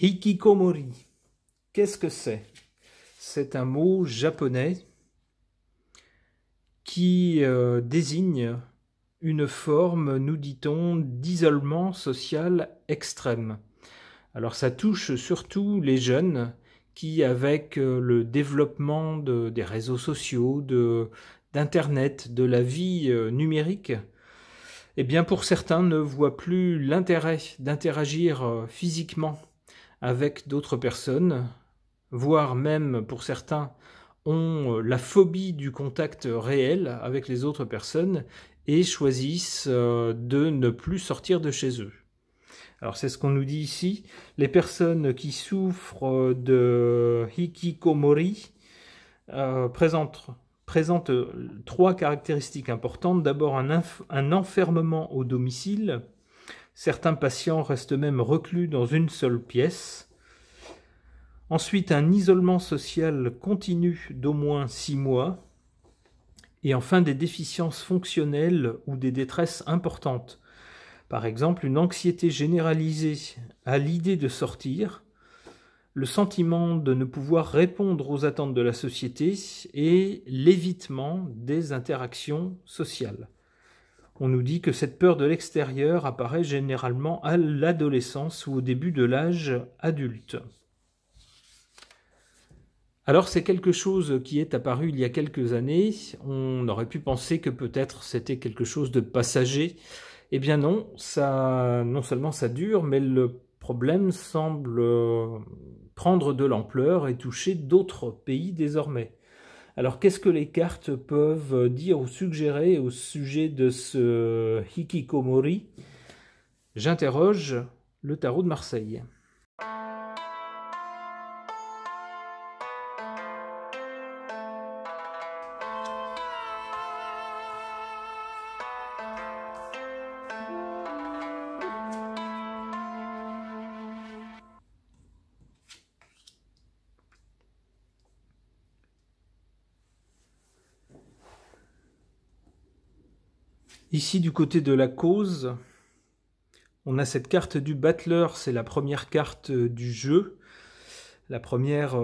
Hikikomori, qu'est-ce que c'est? C'est un mot japonais qui désigne une forme, nous dit-on, d'isolement social extrême. Alors ça touche surtout les jeunes qui, avec le développement des réseaux sociaux, d'Internet, de la vie numérique, eh bien pour certains ne voient plus l'intérêt d'interagir physiquement avec d'autres personnes, voire même pour certains ont la phobie du contact réel avec les autres personnes et choisissent de ne plus sortir de chez eux. Alors c'est ce qu'on nous dit ici, les personnes qui souffrent de hikikomori présentent trois caractéristiques importantes. D'abord un enfermement au domicile. Certains patients restent même reclus dans une seule pièce. Ensuite, un isolement social continu d'au moins 6 mois. Et enfin, des déficiences fonctionnelles ou des détresses importantes. Par exemple, une anxiété généralisée à l'idée de sortir, le sentiment de ne pouvoir répondre aux attentes de la société et l'évitement des interactions sociales. On nous dit que cette peur de l'extérieur apparaît généralement à l'adolescence ou au début de l'âge adulte. Alors c'est quelque chose qui est apparu il y a quelques années. On aurait pu penser que peut-être c'était quelque chose de passager. Eh bien non, non seulement ça dure, mais le problème semble prendre de l'ampleur et toucher d'autres pays désormais. Alors qu'est-ce que les cartes peuvent dire ou suggérer au sujet de ce hikikomori? J'interroge le tarot de Marseille. Ici, du côté de la cause, on a cette carte du battleur, c'est la première carte du jeu. La première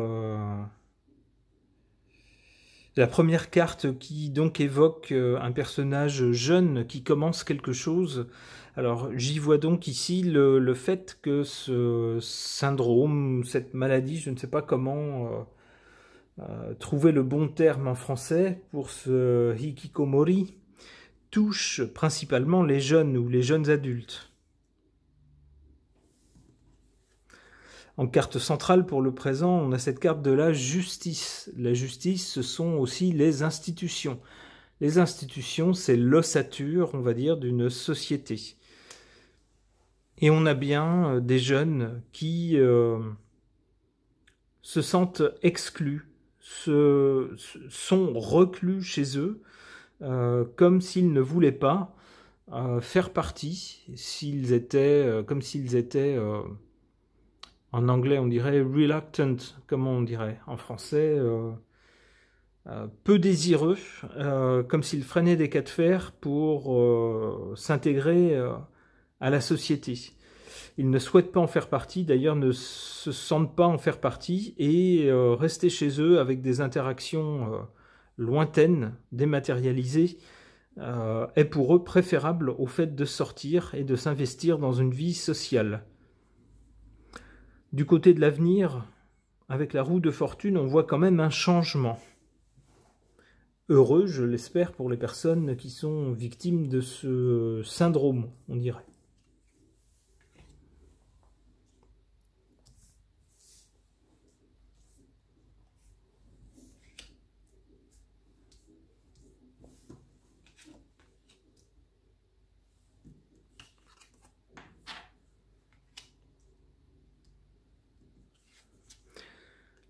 carte qui donc évoque un personnage jeune qui commence quelque chose. Alors j'y vois donc ici le fait que ce syndrome, cette maladie, je ne sais pas comment trouver le bon terme en français pour ce hikikomori, touche principalement les jeunes ou les jeunes adultes. En carte centrale pour le présent, on a cette carte de la justice. La justice, ce sont aussi les institutions. Les institutions, c'est l'ossature, on va dire, d'une société. Et on a bien des jeunes qui se sentent exclus, sont reclus chez eux, comme s'ils ne voulaient pas faire partie, comme s'ils étaient, en anglais on dirait reluctant, comment on dirait en français, peu désireux, comme s'ils freinaient des cas de fer pour s'intégrer à la société. Ils ne souhaitent pas en faire partie, d'ailleurs ne se sentent pas en faire partie, et rester chez eux avec des interactions lointaine, dématérialisée, est pour eux préférable au fait de sortir et de s'investir dans une vie sociale. Du côté de l'avenir, avec la roue de fortune, on voit quand même un changement. Heureux, je l'espère, pour les personnes qui sont victimes de ce syndrome, on dirait.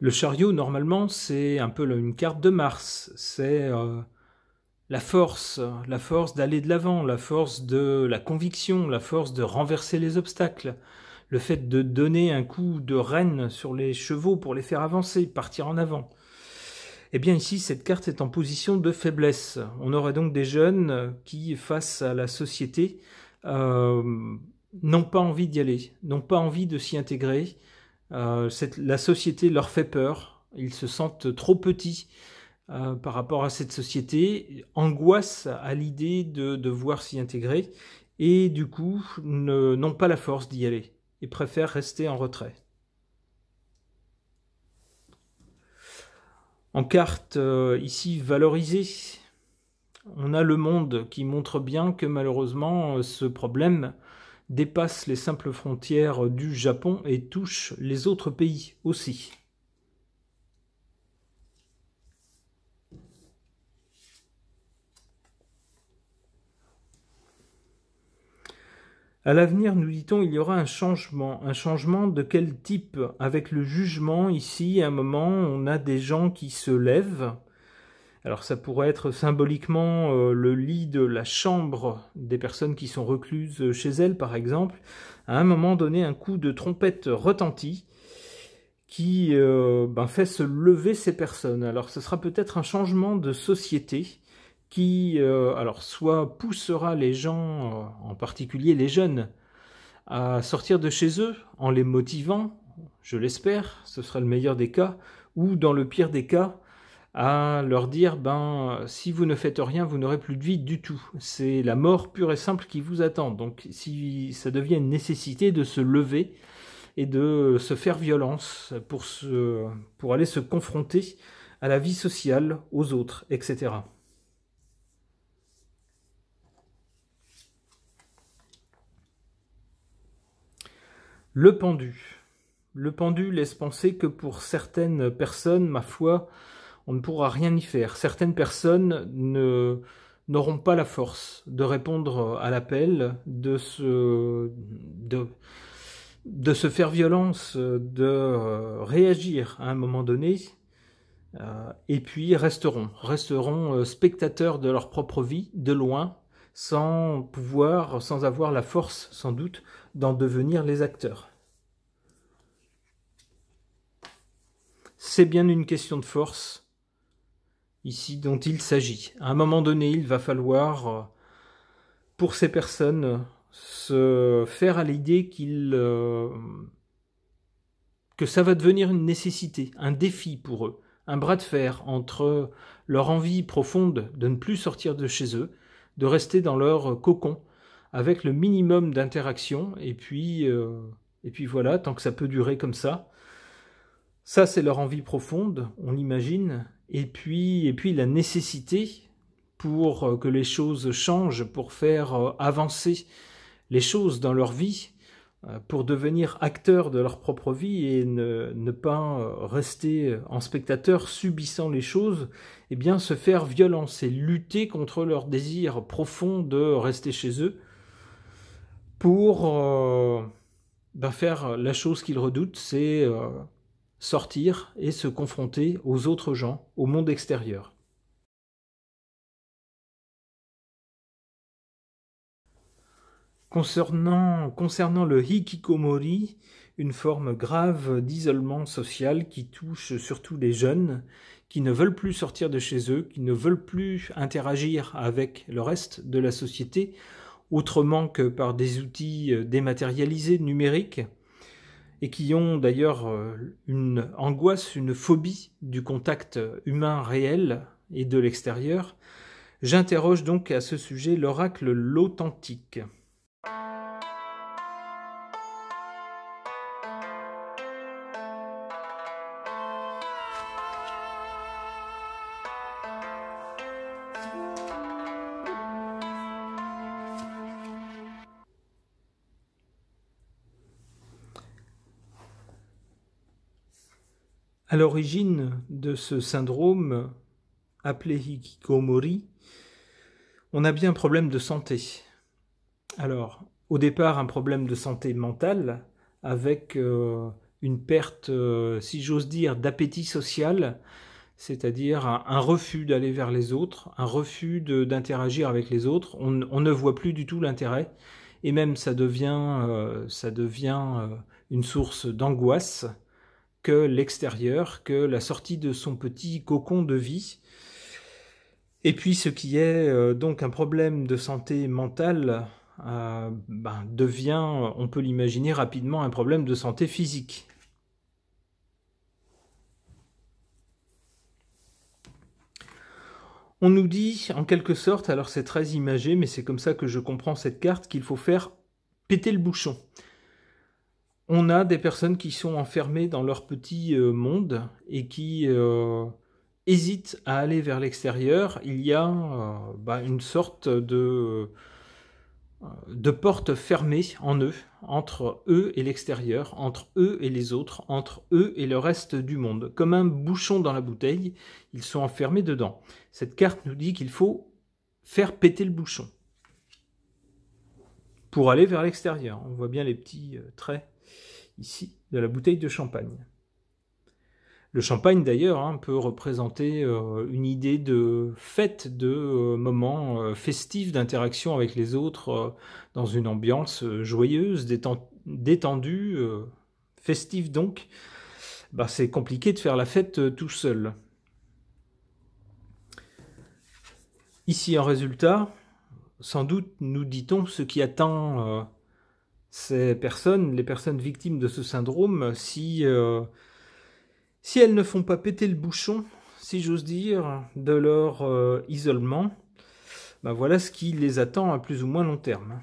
Le chariot, normalement, c'est un peu une carte de Mars. C'est la force d'aller de l'avant, la force de la conviction, la force de renverser les obstacles, le fait de donner un coup de rêne sur les chevaux pour les faire avancer, partir en avant. Eh bien ici, cette carte est en position de faiblesse. On aurait donc des jeunes qui, face à la société, n'ont pas envie d'y aller, n'ont pas envie de s'y intégrer, La société leur fait peur, ils se sentent trop petits par rapport à cette société, angoissent à l'idée de devoir s'y intégrer, et du coup n'ont pas la force d'y aller, et préfèrent rester en retrait. En carte ici valorisée, on a le monde qui montre bien que malheureusement ce problème dépasse les simples frontières du Japon et touche les autres pays aussi. À l'avenir, nous dit-on, il y aura un changement. Un changement de quel type? Avec le jugement, ici, à un moment, on a des gens qui se lèvent. Alors ça pourrait être symboliquement le lit de la chambre des personnes qui sont recluses chez elles, par exemple. À un moment donné, un coup de trompette retentit qui fait se lever ces personnes. Alors ce sera peut-être un changement de société qui alors soit poussera les gens, en particulier les jeunes, à sortir de chez eux en les motivant, je l'espère, ce sera le meilleur des cas, ou dans le pire des cas, à leur dire si vous ne faites rien, vous n'aurez plus de vie du tout. C'est la mort pure et simple qui vous attend. Donc si ça devient une nécessité de se lever et de se faire violence pour aller se confronter à la vie sociale, aux autres, etc. Le pendu. Le pendu laisse penser que pour certaines personnes, ma foi, on ne pourra rien y faire. Certaines personnes n'auront pas la force de répondre à l'appel, de se faire violence, de réagir à un moment donné, et puis resteront spectateurs de leur propre vie, de loin, sans avoir la force, sans doute, d'en devenir les acteurs. C'est bien une question de force, ici, dont il s'agit. À un moment donné, il va falloir, pour ces personnes, se faire à l'idée que ça va devenir une nécessité, un défi pour eux, un bras de fer entre leur envie profonde de ne plus sortir de chez eux, de rester dans leur cocon, avec le minimum d'interaction, et puis voilà, tant que ça peut durer comme ça. Ça, c'est leur envie profonde, on l'imagine, et puis la nécessité pour que les choses changent, pour faire avancer les choses dans leur vie, pour devenir acteurs de leur propre vie et ne pas rester en spectateur subissant les choses, eh bien se faire violence et lutter contre leur désir profond de rester chez eux pour faire la chose qu'ils redoutent, c'est sortir et se confronter aux autres gens, au monde extérieur. Concernant le hikikomori, une forme grave d'isolement social qui touche surtout les jeunes, qui ne veulent plus sortir de chez eux, qui ne veulent plus interagir avec le reste de la société, autrement que par des outils dématérialisés, numériques, et qui ont d'ailleurs une angoisse, une phobie du contact humain réel et de l'extérieur. J'interroge donc à ce sujet l'oracle l'authentique. À l'origine de ce syndrome, appelé hikikomori, on a bien un problème de santé. Alors, au départ, un problème de santé mentale, avec une perte, si j'ose dire, d'appétit social, c'est-à-dire un refus d'aller vers les autres, un refus d'interagir avec les autres. On ne voit plus du tout l'intérêt, et même ça devient une source d'angoisse que l'extérieur, que la sortie de son petit cocon de vie. Et puis ce qui est donc un problème de santé mentale devient, on peut l'imaginer rapidement, un problème de santé physique. On nous dit, en quelque sorte, alors c'est très imagé, mais c'est comme ça que je comprends cette carte, qu'il faut faire péter le bouchon. On a des personnes qui sont enfermées dans leur petit monde et qui hésitent à aller vers l'extérieur. Il y a une sorte de porte fermée en eux, entre eux et l'extérieur, entre eux et les autres, entre eux et le reste du monde. Comme un bouchon dans la bouteille, ils sont enfermés dedans. Cette carte nous dit qu'il faut faire péter le bouchon pour aller vers l'extérieur. On voit bien les petits traits ici de la bouteille de champagne. Le champagne, d'ailleurs, peut représenter une idée de fête, de moment festif, d'interaction avec les autres, dans une ambiance joyeuse, détendue, festive donc. C'est compliqué de faire la fête tout seul. Ici, en résultat, sans doute nous dit-on ce qui attend ces personnes, les personnes victimes de ce syndrome, si elles ne font pas péter le bouchon, si j'ose dire, de leur isolement, voilà ce qui les attend à plus ou moins long terme.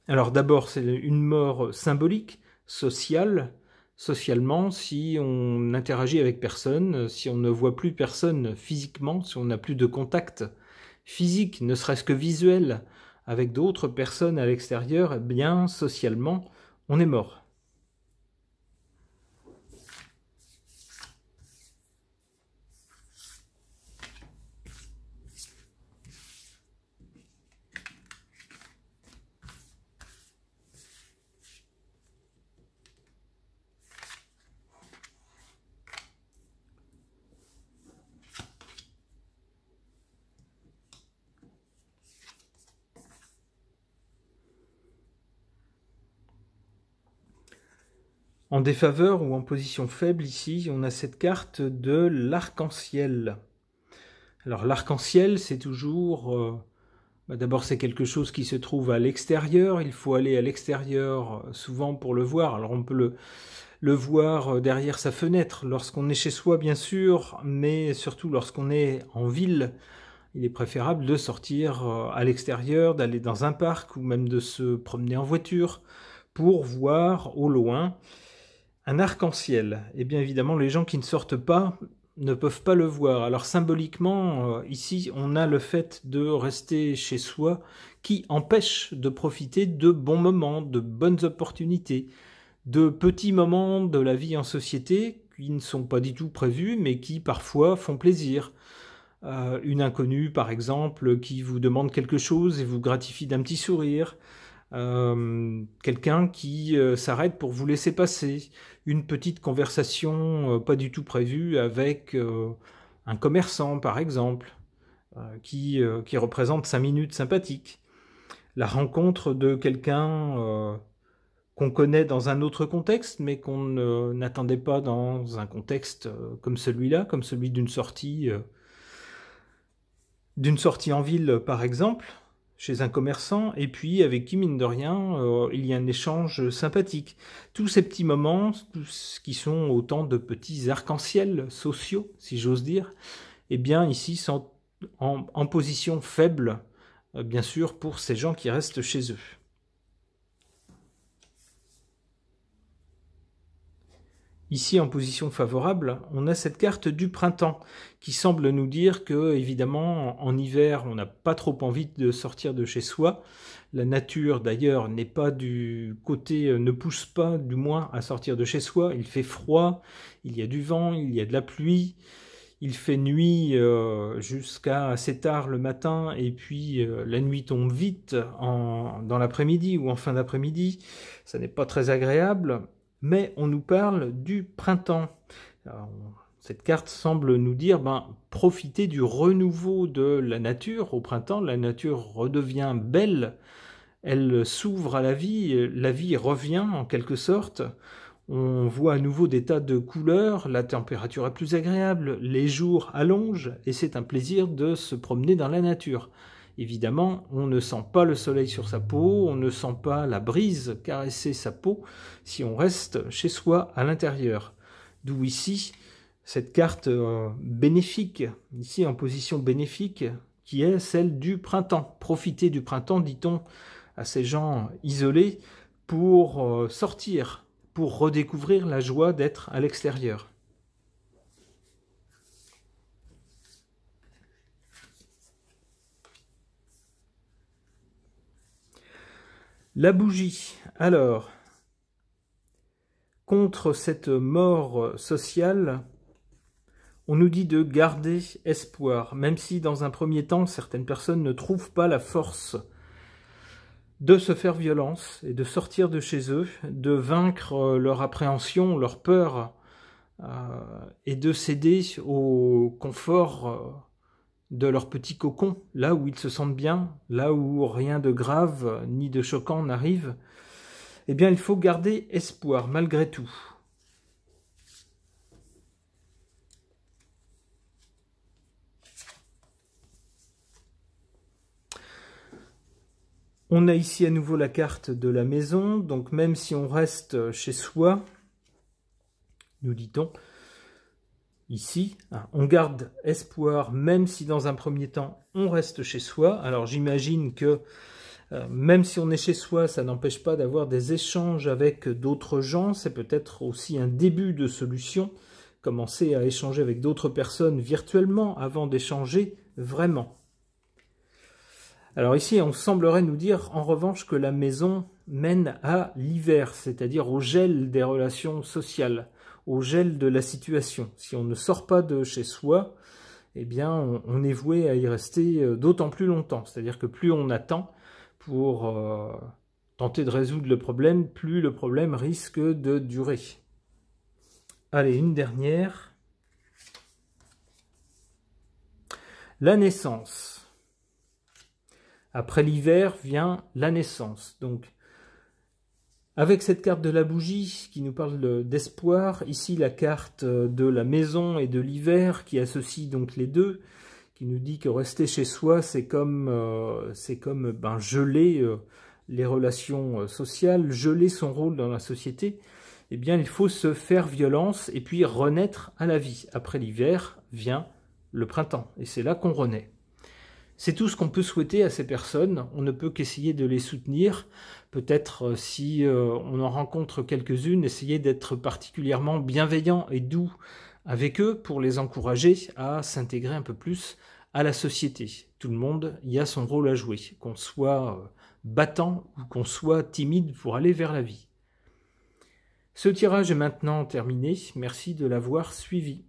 Alors d'abord, c'est une mort symbolique, sociale, socialement, si on n'interagit avec personne, si on ne voit plus personne physiquement, si on n'a plus de contact physique, ne serait-ce que visuel, avec d'autres personnes à l'extérieur, bien socialement, on est mort. En défaveur ou en position faible, ici, on a cette carte de l'arc-en-ciel. Alors l'arc-en-ciel, c'est toujours... d'abord, c'est quelque chose qui se trouve à l'extérieur. Il faut aller à l'extérieur souvent pour le voir. Alors on peut le voir derrière sa fenêtre, lorsqu'on est chez soi, bien sûr, mais surtout lorsqu'on est en ville. Il est préférable de sortir à l'extérieur, d'aller dans un parc ou même de se promener en voiture pour voir au loin un arc-en-ciel. Et bien évidemment, les gens qui ne sortent pas ne peuvent pas le voir. Alors symboliquement, ici, on a le fait de rester chez soi qui empêche de profiter de bons moments, de bonnes opportunités, de petits moments de la vie en société qui ne sont pas du tout prévus, mais qui parfois font plaisir. Une inconnue, par exemple, qui vous demande quelque chose et vous gratifie d'un petit sourire. Quelqu'un qui s'arrête pour vous laisser passer, une petite conversation pas du tout prévue avec un commerçant par exemple, qui représente 5 minutes sympathiques, la rencontre de quelqu'un qu'on connaît dans un autre contexte mais qu'on n'attendait pas dans un contexte comme celui-là, comme celui d'une sortie en ville par exemple, chez un commerçant, et puis avec qui, mine de rien, il y a un échange sympathique. Tous ces petits moments, tous qui sont autant de petits arcs-en-ciel sociaux, si j'ose dire, eh bien ici sont en position faible, bien sûr, pour ces gens qui restent chez eux. Ici, en position favorable, on a cette carte du printemps qui semble nous dire que, évidemment, en hiver, on n'a pas trop envie de sortir de chez soi. La nature, d'ailleurs, n'est pas du côté, ne pousse pas, du moins, à sortir de chez soi. Il fait froid, il y a du vent, il y a de la pluie. Il fait nuit jusqu'à assez tard le matin, et puis la nuit tombe vite dans l'après-midi ou en fin d'après-midi. Ça n'est pas très agréable. Mais on nous parle du printemps. Alors, cette carte semble nous dire, profitez du renouveau de la nature. Au printemps, la nature redevient belle, elle s'ouvre à la vie revient en quelque sorte. On voit à nouveau des tas de couleurs, la température est plus agréable, les jours allongent, et c'est un plaisir de se promener dans la nature. Évidemment, on ne sent pas le soleil sur sa peau, on ne sent pas la brise caresser sa peau si on reste chez soi à l'intérieur. D'où ici cette carte bénéfique, ici en position bénéfique, qui est celle du printemps. Profiter du printemps, dit-on à ces gens isolés, pour sortir, pour redécouvrir la joie d'être à l'extérieur. La bougie. Alors, contre cette mort sociale, on nous dit de garder espoir, même si dans un premier temps, certaines personnes ne trouvent pas la force de se faire violence et de sortir de chez eux, de vaincre leur appréhension, leur peur, et de céder au confort de leur petit cocon, là où ils se sentent bien, là où rien de grave ni de choquant n'arrive. Eh bien, il faut garder espoir malgré tout. On a ici à nouveau la carte de la maison, donc même si on reste chez soi, nous dit-on, ici, on garde espoir même si dans un premier temps on reste chez soi. Alors j'imagine que même si on est chez soi, ça n'empêche pas d'avoir des échanges avec d'autres gens, c'est peut-être aussi un début de solution, commencer à échanger avec d'autres personnes virtuellement avant d'échanger vraiment. Alors ici, on semblerait nous dire en revanche que la maison mène à l'hiver, c'est-à-dire au gel des relations sociales, au gel de la situation. Si on ne sort pas de chez soi, eh bien on est voué à y rester d'autant plus longtemps. C'est-à-dire que plus on attend pour tenter de résoudre le problème, plus le problème risque de durer. Allez, une dernière. La naissance. Après l'hiver vient la naissance. Donc, avec cette carte de la bougie qui nous parle d'espoir, ici la carte de la maison et de l'hiver qui associe donc les deux, qui nous dit que rester chez soi, c'est comme geler les relations sociales, geler son rôle dans la société. Eh bien, il faut se faire violence et puis renaître à la vie. Après l'hiver vient le printemps et c'est là qu'on renaît. C'est tout ce qu'on peut souhaiter à ces personnes, on ne peut qu'essayer de les soutenir. Peut-être si on en rencontre quelques-unes, essayer d'être particulièrement bienveillant et doux avec eux pour les encourager à s'intégrer un peu plus à la société. Tout le monde y a son rôle à jouer, qu'on soit battant ou qu'on soit timide pour aller vers la vie. Ce tirage est maintenant terminé, merci de l'avoir suivi.